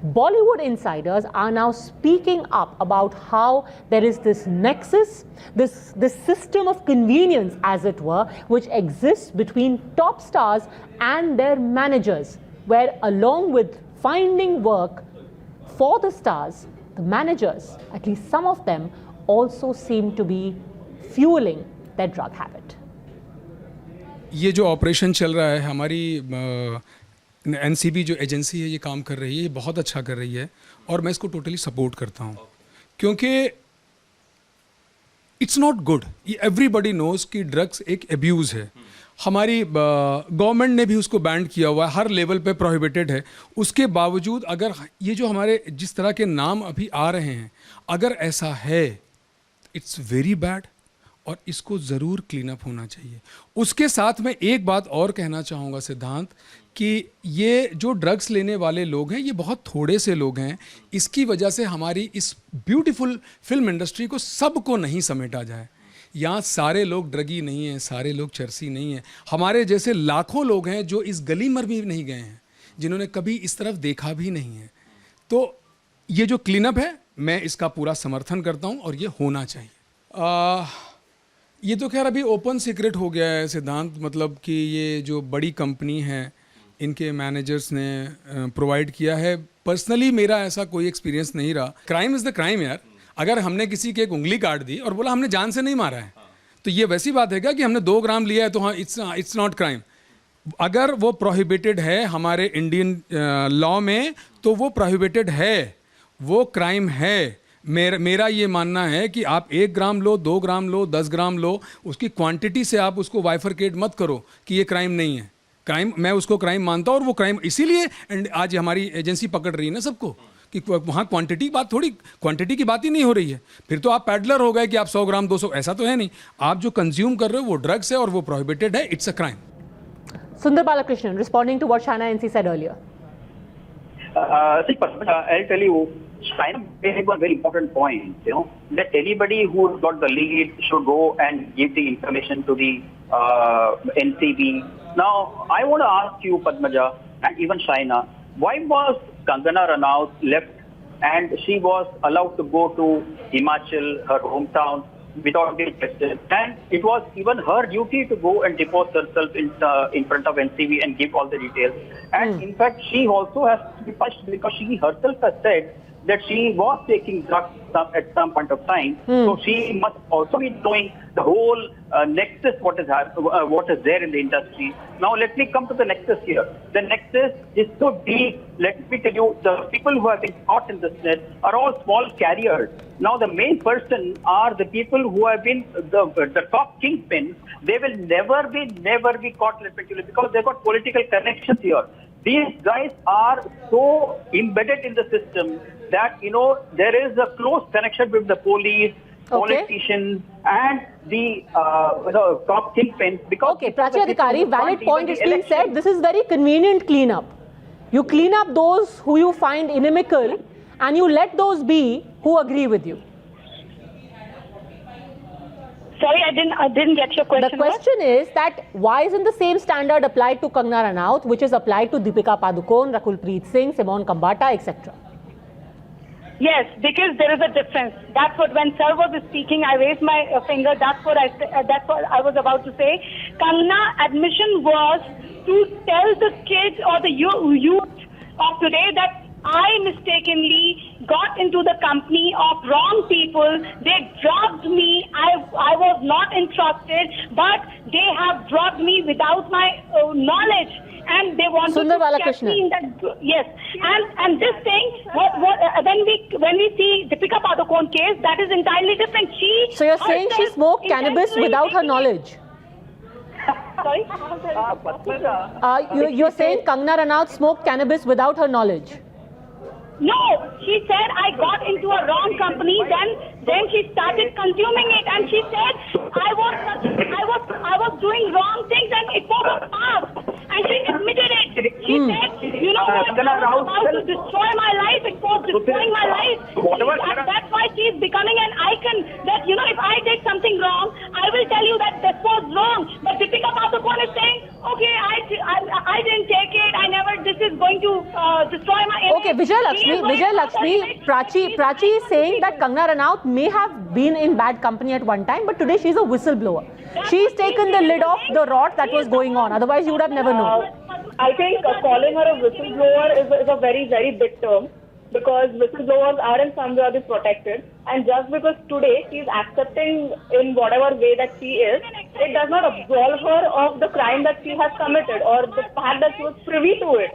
Bollywood insiders are now speaking up about how there is this nexus, this system of convenience, as it were, which exists between top stars and their managers, where along with finding work for the stars, the managers, at least some of them, also seem to be fueling their drug habit. ये जो operation चल रहा है, हमारी NCB जो agency है ये काम कर रही है, ये बहुत अच्छा कर रही है और मैं इसको टोटली सपोर्ट करता हूँ, क्योंकि it's not good. Everybody knows कि ड्रग्स एक एब्यूज़ है. हमारी गवर्नमेंट ने भी उसको बैन किया हुआ है, हर लेवल पे प्रोहिबिटेड है. उसके बावजूद अगर ये जो हमारे जिस तरह के नाम अभी आ रहे हैं, अगर ऐसा है, इट्स वेरी बैड और इसको ज़रूर क्लीन अप होना चाहिए. उसके साथ मैं एक बात और कहना चाहूँगा सिद्धांत, कि ये जो ड्रग्स लेने वाले लोग हैं ये बहुत थोड़े से लोग हैं. इसकी वजह से हमारी इस ब्यूटीफुल फिल्म इंडस्ट्री को सबको नहीं समेटा जाए. यहाँ सारे लोग ड्रगी नहीं हैं, सारे लोग चरसी नहीं हैं. हमारे जैसे लाखों लोग हैं जो इस गली में भी नहीं गए हैं, जिन्होंने कभी इस तरफ देखा भी नहीं है. तो ये जो क्लीन अप है, मैं इसका पूरा समर्थन करता हूँ और ये होना चाहिए. ये तो खैर अभी ओपन सीक्रेट हो गया है सिद्धांत, मतलब कि ये जो बड़ी कंपनी है इनके मैनेजर्स ने प्रोवाइड किया है. पर्सनली मेरा ऐसा कोई एक्सपीरियंस नहीं रहा. क्राइम इज़ द क्राइम यार. अगर हमने किसी की एक उंगली काट दी और बोला हमने जान से नहीं मारा है, तो ये वैसी बात है क्या कि हमने 2 ग्राम लिया है तो हाँ इट्स नॉट क्राइम. अगर वो प्रोहिबिटेड है हमारे इंडियन लॉ में, तो वो प्रोहिबिटेड है, वो क्राइम है. मेरा ये मानना है कि आप 1 ग्राम लो, 2 ग्राम लो, 10 ग्राम लो, उसकी क्वांटिटी से आप उसको वाइफरकेट मत करो कि ये क्राइम नहीं है. क्राइम, मैं उसको क्राइम मानता हूँ और वो क्राइम इसीलिए आज हमारी एजेंसी पकड़ रही है ना सबको, कि वहाँ क्वांटिटी की बात ही नहीं हो रही है. फिर तो आप पैडलर हो गए कि आप 100 ग्राम 200, ऐसा तो है नहीं. आप जो कंज्यूम कर रहे हो वो ड्रग्स है और वो प्रोहिबिटेड है. It's a crime. Sundar Balakrishnan, responding to what Shaina NC said earlier. See, I'll tell you, Shaina made one very important point, that anybody who's got the lead should go and give the information to the NCB. Now, I want to ask you, Padmaja, and even Shaina, why was Kangana Ranaut left and she was allowed to go to Himachal, her hometown, without being tested? And it was even her duty to go and depose herself in front of NCB and give all the details. And in fact, she also has to be punished because she herself has said that she was taking drugs at some point of time. So she must also be knowing the whole nexus, what is there in the industry. Now let me come to the nexus here. The nexus is so deep. Let me tell you, the people who have been caught in this net are all small carriers. Now the main person are the people who have been the top kingpins. They will never be caught, let me tell you, because they've got political connections here. These guys are so embedded in the system that, there is a close connection with the police, politicians, and the top kingpins. Okay, Prachi Adhikari, valid point is being said. This is very convenient cleanup. You clean up those who you find inimical and you let those be who agree with you. Sorry, I didn't get your question. The question is that why isn't the same standard applied to Kangana Ranaut, which is applied to Deepika Padukone, Rakul Preet Singh, Simone Kambata, etc.? Yes, because there is a difference. That's what, when Sir was speaking, I raised my finger. That's what I was about to say. Kangana admission was to tell the kids or the youth of today that I mistakenly got into the company of wrong people. They drugged me. I was not entrusted, but they have drugged me without my knowledge. And they want to catch me in that. Yes, and this thing, when we see Deepika Padukone case, that is entirely different. So you're saying she smoked cannabis without her knowledge? Sorry? You're saying Kangana Ranaut smoked cannabis without her knowledge? No, she said I got into a wrong company. Then she started consuming it, and she said I was doing wrong things, and it was a past. And she admitted it. She said, it was about to destroy my life. It was destroying my life. That's why she is becoming an icon. That if I did something wrong, I will tell you that this was wrong. But Deepika Padukone is saying, okay, I didn't take it. I never. This is going to destroy my image. Okay, Vijay Lakshmi. Vijay Lakshmi, Prachi is saying that Kangana Ranaut may have been in bad company at one time, but today she's a whistleblower. She's taken the lid off the rot that was going on. Otherwise, you would have never known. I think calling her a whistleblower is a very, very big term, because whistleblowers are in some way protected, and just because today she is accepting in whatever way that she is, it does not absolve her of the crime that she has committed or the fact that she was privy to it.